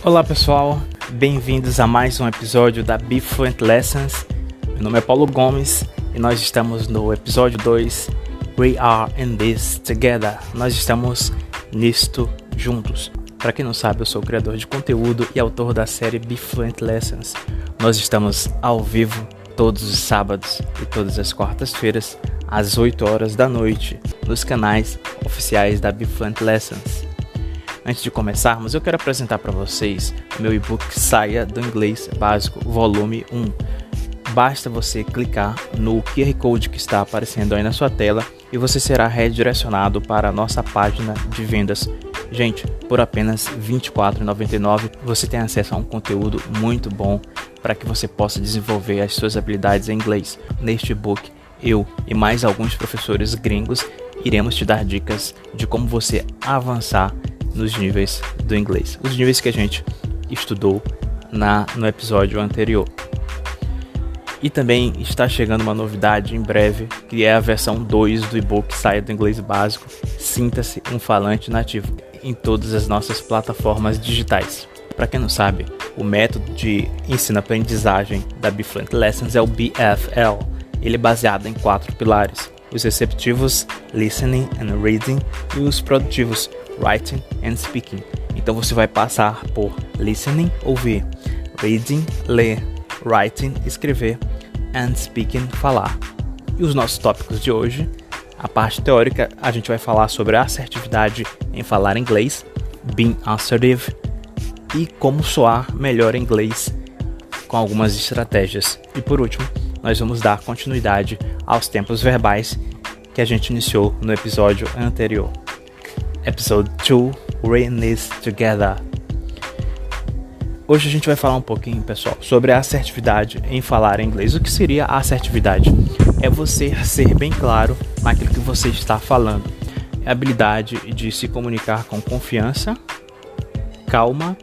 Olá pessoal, bem-vindos a mais um episódio da Be Fluent Lessons. Meu nome é Paulo Gomes e nós estamos no episódio 2, We Are in This Together. Nós estamos nisto juntos. Para quem não sabe, eu sou criador de conteúdo e autor da série Be Fluent Lessons. Nós estamos ao vivo todos os sábados e todas as quartas-feiras às 8 horas da noite nos canais oficiais da Be Fluent Lessons. Antes de começarmos, eu quero apresentar para vocês o meu e-book Saia do Inglês Básico, volume 1. Basta você clicar no QR Code que está aparecendo aí na sua tela e você será redirecionado para a nossa página de vendas. Gente, por apenas R$ 24,99 você tem acesso a um conteúdo muito bom para que você possa desenvolver as suas habilidades em inglês. Neste e-book, eu e mais alguns professores gringos iremos te dar dicas de como você avançar nos níveis do inglês, os níveis que a gente estudou no episódio anterior. E também está chegando uma novidade em breve, que é a versão 2 do e-book Saia do Inglês Básico, Sinta-se um Falante Nativo, em todas as nossas plataformas digitais. Para quem não sabe, o método de ensino-aprendizagem da Be Fluent Lessons é o BFL. Ele é baseado em 4 pilares: os receptivos, listening and reading, e os produtivos, writing and speaking. Então você vai passar por listening, ouvir, reading, ler, writing, escrever, and speaking, falar. E os nossos tópicos de hoje, a parte teórica, a gente vai falar sobre a assertividade em falar inglês, being assertive, e como soar melhor em inglês com algumas estratégias. E por último, nós vamos dar continuidade aos tempos verbais que a gente iniciou no episódio anterior. Episode 2, We're in This Together. Hoje a gente vai falar um pouquinho, pessoal, sobre a assertividade em falar inglês. O que seria a assertividade? É você ser bem claro naquilo que você está falando. É a habilidade de se comunicar com confiança, calma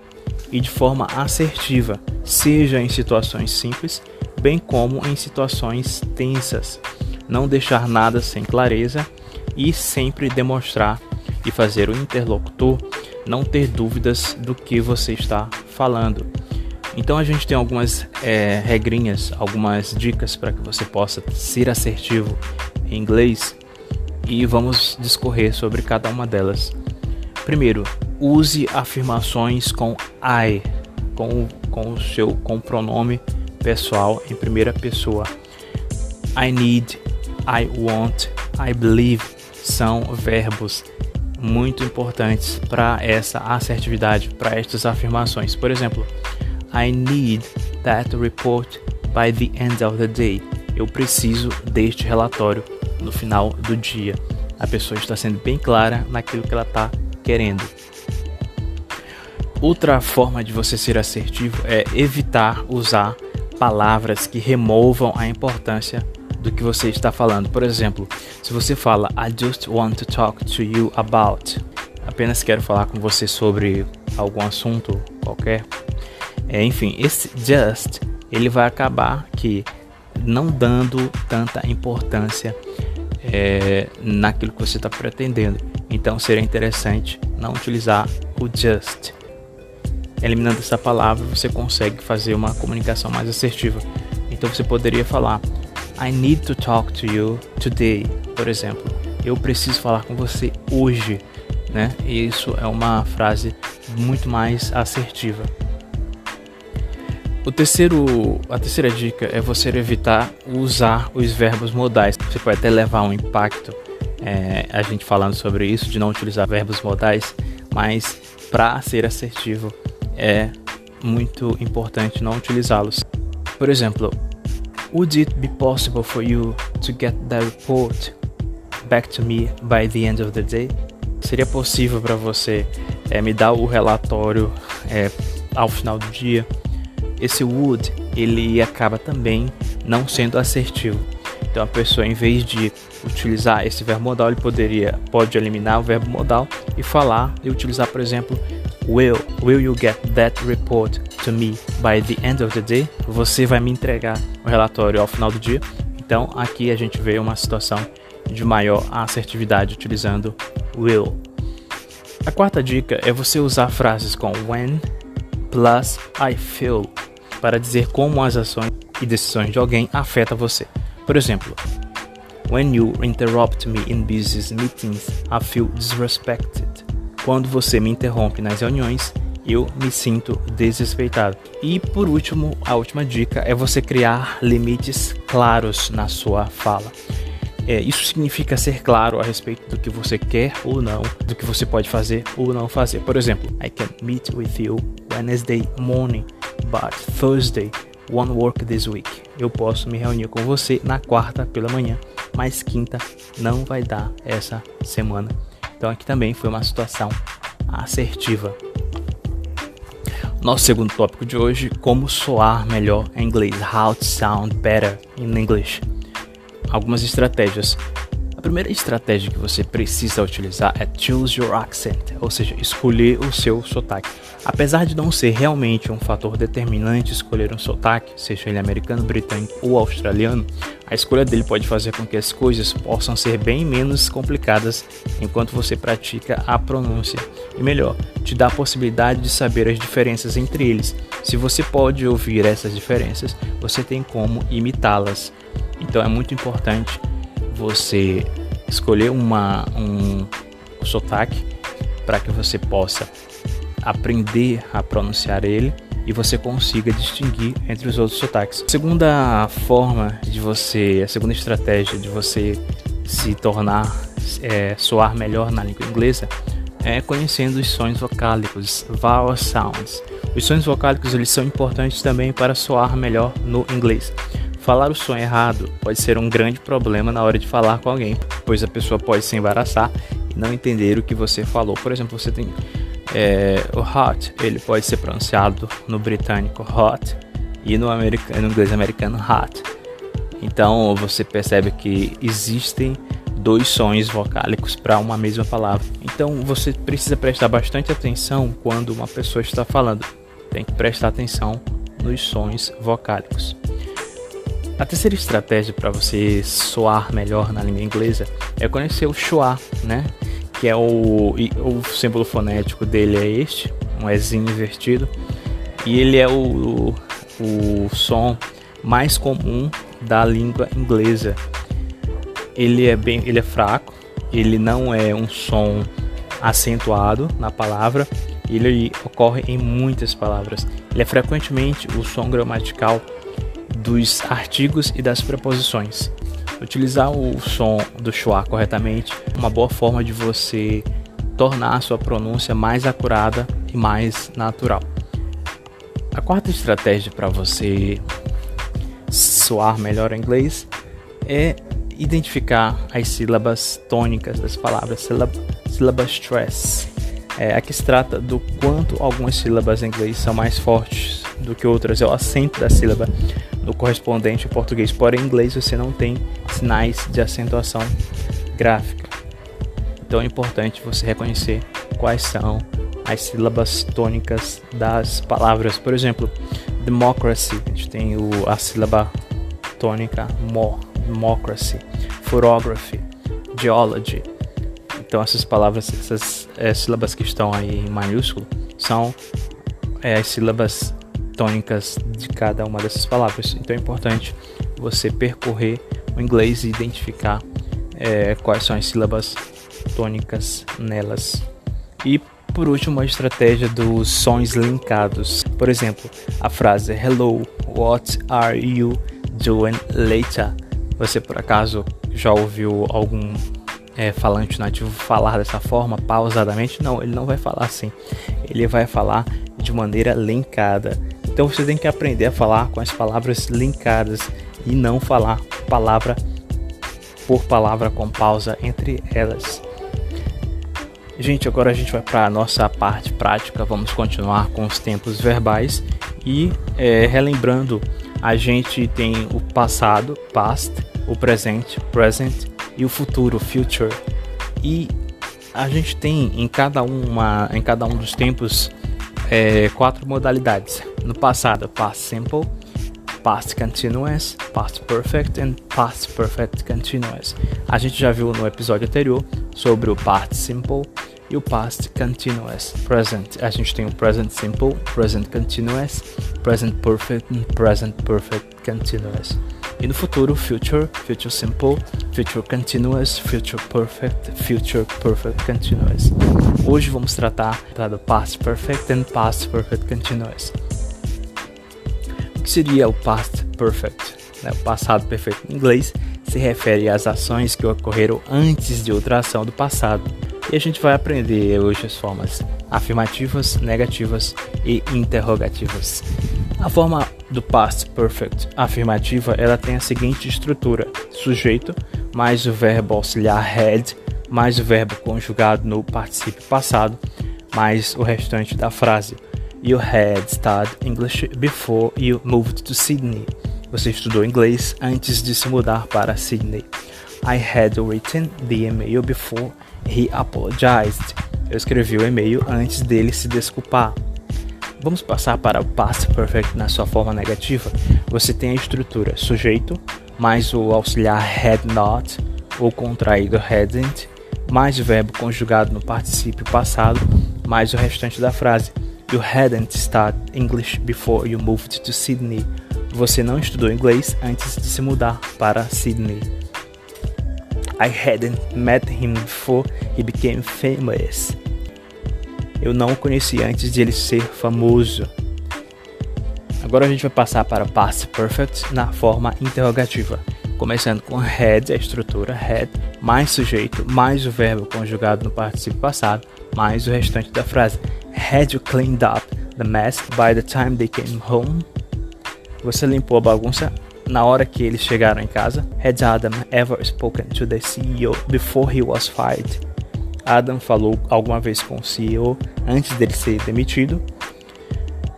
e de forma assertiva, seja em situações simples, bem como em situações tensas. Não deixar nada sem clareza e sempre demonstrar e fazer o interlocutor não ter dúvidas do que você está falando. Então a gente tem algumas regrinhas, algumas dicas para que você possa ser assertivo em inglês e vamos discorrer sobre cada uma delas. Primeiro, use afirmações com I, com o pronome pessoal em primeira pessoa. I need, I want, I believe são verbos muito importantes para essa assertividade, para estas afirmações. Por exemplo, I need that report by the end of the day. Eu preciso deste relatório no final do dia. A pessoa está sendo bem clara naquilo que ela está querendo. Outra forma de você ser assertivo é evitar usar palavras que removam a importância do que você está falando. Por exemplo, se você fala I just want to talk to you about, apenas quero falar com você sobre algum assunto qualquer, enfim, esse just, ele vai acabar que não dando tanta importância naquilo que você está pretendendo. Então seria interessante não utilizar o just. Eliminando essa palavra, você consegue fazer uma comunicação mais assertiva. Então você poderia falar I need to talk to you today, por exemplo. Eu preciso falar com você hoje, né? E isso é uma frase muito mais assertiva. A terceira dica é você evitar usar os verbos modais. Você pode até levar um impacto, a gente falando sobre isso, de não utilizar verbos modais, mas para ser assertivo é muito importante não utilizá-los. Por exemplo, would it be possible for you to get the report back to me by the end of the day? Seria possível para você me dar o relatório ao final do dia? Esse would, ele acaba também não sendo assertivo. Então a pessoa, em vez de utilizar esse verbo modal, ele pode eliminar o verbo modal e falar e utilizar, por exemplo, Will you get that report to me by the end of the day? Você vai me entregar o relatório ao final do dia? Então aqui a gente vê uma situação de maior assertividade utilizando will. A quarta dica é você usar frases com when, plus I feel, para dizer como as ações e decisões de alguém afetam você. Por exemplo, when you interrupt me in business meetings, I feel disrespected. Quando você me interrompe nas reuniões, eu me sinto desrespeitado. E por último, a última dica é você criar limites claros na sua fala. Isso significa ser claro a respeito do que você quer ou não, do que você pode fazer ou não fazer. Por exemplo, I can meet with you Wednesday morning, but Thursday won't work this week. Eu posso me reunir com você na quarta pela manhã, mas quinta não vai dar essa semana. Então aqui também foi uma situação assertiva. Nosso segundo tópico de hoje, como soar melhor em inglês. How to sound better in English. Algumas estratégias. A primeira estratégia que você precisa utilizar é choose your accent, ou seja, escolher o seu sotaque. Apesar de não ser realmente um fator determinante escolher um sotaque, seja ele americano, britânico ou australiano, a escolha dele pode fazer com que as coisas possam ser bem menos complicadas enquanto você pratica a pronúncia. E melhor, te dá a possibilidade de saber as diferenças entre eles. Se você pode ouvir essas diferenças, você tem como imitá-las. Então é muito importante você escolher um sotaque para que você possa aprender a pronunciar ele e você consiga distinguir entre os outros sotaques. A segunda estratégia de você se tornar, soar melhor na língua inglesa é conhecendo os sons vocálicos, vowel sounds. Os sons vocálicos eles são importantes também para soar melhor no inglês. Falar o som errado pode ser um grande problema na hora de falar com alguém, pois a pessoa pode se embaraçar e não entender o que você falou. Por exemplo, você tem o hot, ele pode ser pronunciado no britânico hot e no inglês americano hot. Então você percebe que existem dois sons vocálicos para uma mesma palavra. Então você precisa prestar bastante atenção quando uma pessoa está falando. Tem que prestar atenção nos sons vocálicos. A terceira estratégia para você soar melhor na língua inglesa é conhecer o schwa, né? Que é o símbolo fonético dele é este, um Ezinho invertido, e ele é o som mais comum da língua inglesa. Ele é fraco, ele não é um som acentuado na palavra, ele ocorre em muitas palavras. Ele é frequentemente o som gramatical dos artigos e das preposições. Utilizar o som do schwa corretamente é uma boa forma de você tornar a sua pronúncia mais acurada e mais natural. A quarta estratégia para você soar melhor em inglês é identificar as sílabas tônicas das palavras, syllable stress. Aqui se trata do quanto algumas sílabas em inglês são mais fortes do que outras, é o acento da sílaba no correspondente ao português, porém em inglês você não tem sinais de acentuação gráfica. Então é importante você reconhecer quais são as sílabas tônicas das palavras. Por exemplo, democracy, a gente tem a sílaba tônica democracy, photography, geology. Então essas palavras, essas sílabas que estão aí em maiúsculo são as sílabas tônicas de cada uma dessas palavras. Então é importante você percorrer o inglês e identificar quais são as sílabas tônicas nelas. E por último, a estratégia dos sons linkados. Por exemplo, a frase Hello, what are you doing later? Você por acaso já ouviu algum falante nativo falar dessa forma, pausadamente? Não, ele não vai falar assim. Ele vai falar de maneira linkada. Então você tem que aprender a falar com as palavras linkadas e não falar palavra por palavra com pausa entre elas. Gente, agora a gente vai para a nossa parte prática. Vamos continuar com os tempos verbais e relembrando, a gente tem o passado, past, o presente, present e o futuro, future. E a gente tem em cada um dos tempos 4 modalidades. No passado, past simple, past continuous, past perfect and past perfect continuous. A gente já viu no episódio anterior sobre o past simple, e o Past Continuous. Present, a gente tem o Present Simple, Present Continuous, Present Perfect e Present Perfect Continuous. E no futuro, Future, Future Simple, Future Continuous, Future Perfect, Future Perfect Continuous. Hoje vamos tratar do Past Perfect e Past Perfect Continuous. O que seria o Past Perfect? O passado perfeito em inglês se refere às ações que ocorreram antes de outra ação do passado. E a gente vai aprender hoje as formas afirmativas, negativas e interrogativas. A forma do Past Perfect afirmativa, ela tem a seguinte estrutura: sujeito mais o verbo auxiliar had mais o verbo conjugado no particípio passado mais o restante da frase. You had studied English before you moved to Sydney. Você estudou inglês antes de se mudar para Sydney. I had written the email before he apologized. Eu escrevi o e-mail antes dele se desculpar. Vamos passar para o Past Perfect na sua forma negativa. Você tem a estrutura sujeito, mais o auxiliar had not, ou contraído hadn't, mais o verbo conjugado no particípio passado, mais o restante da frase. You hadn't studied English before you moved to Sydney. Você não estudou inglês antes de se mudar para Sydney. I hadn't met him before he became famous. Eu não o conheci antes de ele ser famoso. Agora a gente vai passar para Past Perfect na forma interrogativa. Começando com had, a estrutura had, mais sujeito, mais o verbo conjugado no particípio passado, mais o restante da frase. Had you cleaned up the mess by the time they came home? Você limpou a bagunça na hora que eles chegaram em casa? Had Adam ever spoken to the CEO before he was fired? Adam falou alguma vez com o CEO antes dele ser demitido?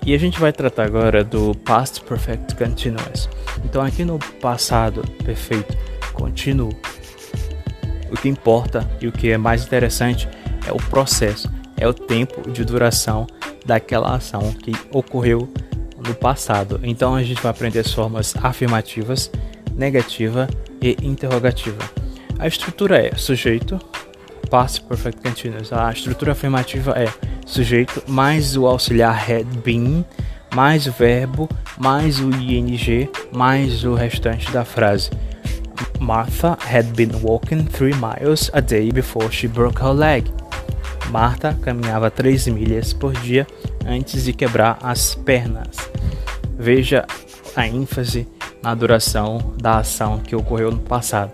E a gente vai tratar agora do Past Perfect Continuous. Então aqui no passado perfeito contínuo, o que importa e o que é mais interessante é o processo, é o tempo de duração daquela ação que ocorreu no passado. Então a gente vai aprender as formas afirmativas, negativa e interrogativa. A estrutura é sujeito, Past Perfect Continuous. A estrutura afirmativa é sujeito mais o auxiliar had been, mais o verbo, mais o ing, mais o restante da frase. Martha had been walking 3 miles a day before she broke her leg. Martha caminhava 3 milhas por dia antes de quebrar as pernas. Veja a ênfase na duração da ação que ocorreu no passado.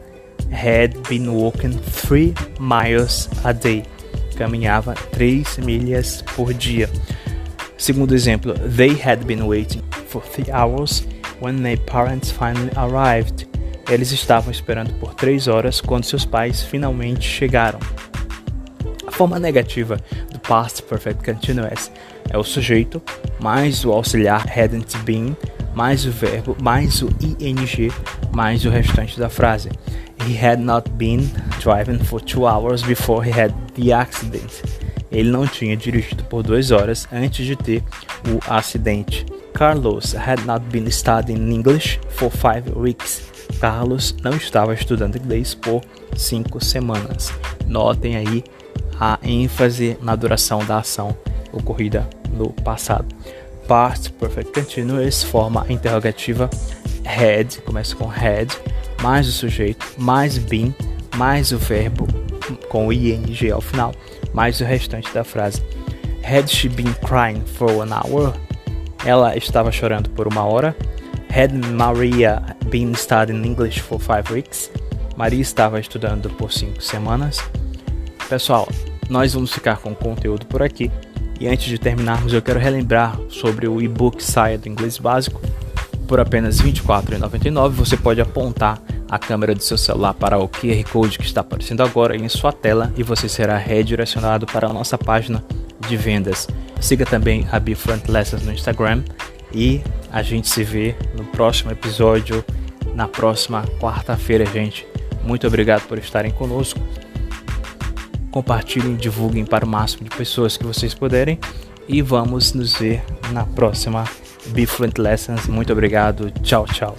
Had been walking 3 miles a day. Caminhava 3 milhas por dia. Segundo exemplo, they had been waiting for 3 hours when their parents finally arrived. Eles estavam esperando por 3 horas quando seus pais finalmente chegaram. A forma negativa do Past Perfect Continuous é o sujeito, mais o auxiliar hadn't been, mais o verbo, mais o ing, mais o restante da frase. He had not been driving for 2 hours before he had the accident. Ele não tinha dirigido por 2 horas antes de ter o acidente. Carlos had not been studying English for 5 weeks. Carlos não estava estudando inglês por 5 semanas. Notem aí a ênfase na duração da ação ocorrida no passado. Past Perfect Continuous, forma interrogativa. Had, começa com had, mais o sujeito, mais been, mais o verbo com o ing ao final, mais o restante da frase. Had she been crying for 1 hour? Ela estava chorando por 1 hora. Had Maria been studying English for 5 weeks? Maria estava estudando por 5 semanas. Pessoal, nós vamos ficar com o conteúdo por aqui. E antes de terminarmos, eu quero relembrar sobre o e-book Saia do Inglês Básico. Por apenas R$ 24,99 você pode apontar a câmera do seu celular para o QR Code que está aparecendo agora em sua tela e você será redirecionado para a nossa página de vendas. Siga também a Bfluent Lessons no Instagram e a gente se vê no próximo episódio, na próxima quarta-feira, gente. Muito obrigado por estarem conosco. Compartilhem, divulguem para o máximo de pessoas que vocês puderem e vamos nos ver na próxima Bfluent Lessons. Muito obrigado, tchau, tchau.